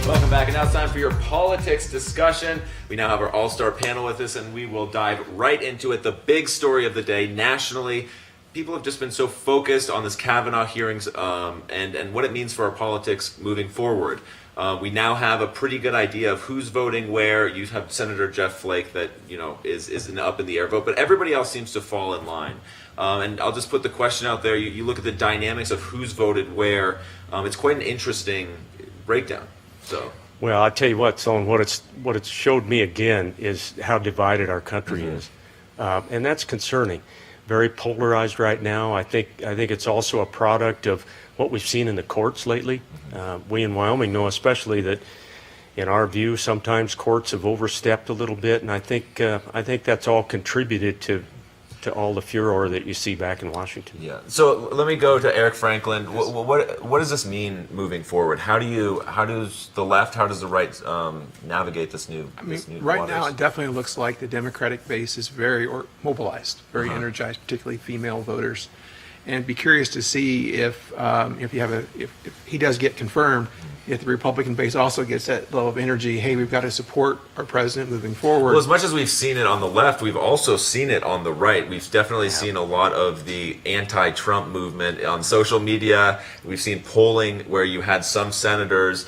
Welcome back, and now it's time for your politics discussion. We now have our all-star panel with us, and we will dive right into it. The big story of the day nationally. People have just been so focused on this Kavanaugh hearings and what it means for our politics moving forward. We now have a pretty good idea of who's voting where. You have Senator Jeff Flake that is an up in the air vote, but everybody else seems to fall in line. And I'll just put the question out there. You look at the dynamics of who's voted where. It's quite an interesting breakdown. So. Well, I tell you what, Sloan, what it's showed me again is how divided our country is, and that's concerning. Very polarized right now. I think it's also a product of what we've seen in the courts lately. We in Wyoming know especially that, in our view, sometimes courts have overstepped a little bit, and I think that's all contributed to all the furor that you see back in Washington. Yeah. So let me go to Eric Franklin. What does this mean moving forward? How does the left, how does the right navigate this new? Right waters? now, it definitely looks like the Democratic base is very mobilized, very energized, particularly female voters, and be curious to see if he does get confirmed, if the Republican base also gets that level of energy. Hey, we've got to support our president moving forward. Well, as much as we've seen it on the left, we've also seen it on the right. We've definitely seen a lot of the anti-Trump movement on social media. We've seen polling where you had some senators,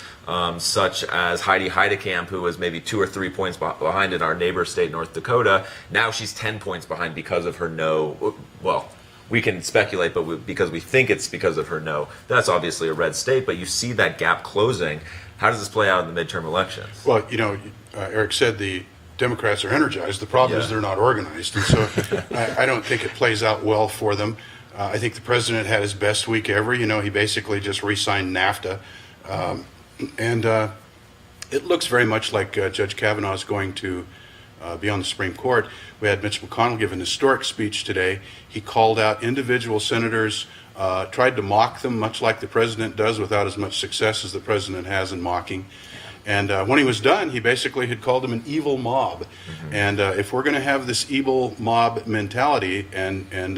such as Heidi Heidkamp, who was maybe 2 or 3 points behind in our neighbor state, North Dakota. Now she's 10 points behind because of her no. Well, we can speculate, but because we think it's because of her no. That's obviously a red state, but you see that gap closing. How does this play out in the midterm elections? Well, Eric said the Democrats are energized. The problem is they're not organized, and so I don't think it plays out well for them. I think the president had his best week ever. He basically just re-signed NAFTA, and it looks very much like Judge Kavanaugh is going to be on the Supreme Court. We had Mitch McConnell give an historic speech today. He called out individual senators, tried to mock them, much like the president does, without as much success as the president has in mocking. And when he was done, he basically had called them an evil mob. And if we're going to have this evil mob mentality and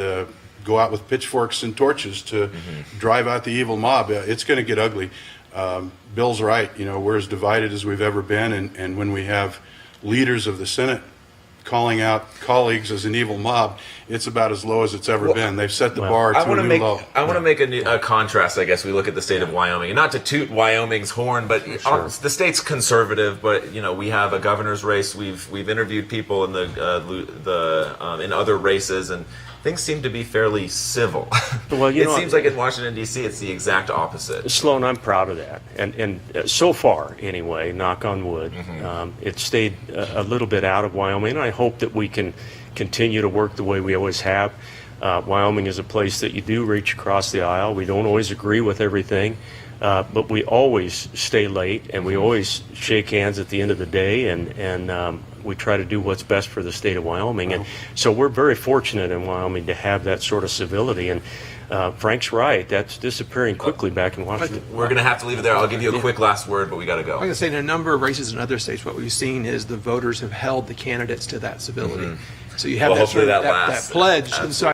go out with pitchforks and torches to drive out the evil mob, it's going to get ugly. Bill's right. We're as divided as we've ever been, and when we have leaders of the Senate calling out colleagues as an evil mob, it's about as low as it's ever been. They've set the bar to a new low. I want to make a contrast, I guess. We look at the state of Wyoming, and not to toot Wyoming's horn, but the state's conservative. But we have a governor's race. We've interviewed people in in other races, and things seem to be fairly civil. Well, it seems like in Washington, D.C., it's the exact opposite. Sloan, I'm proud of that. And so far, anyway, knock on wood, it stayed a little bit out of Wyoming. And I hope that we can continue to work the way we always have. Wyoming is a place that you do reach across the aisle. We don't always agree with everything, but we always stay late, and we always shake hands at the end of the day, and we try to do what's best for the state of Wyoming. And so we're very fortunate in Wyoming to have that sort of civility. And Frank's right, that's disappearing quickly back in Washington. We're going to have to leave it there. I'll give you a quick last word, but we got to go. I'm going to say in a number of races in other states, what we've seen is the voters have held the candidates to that civility. So you have that pledge. And so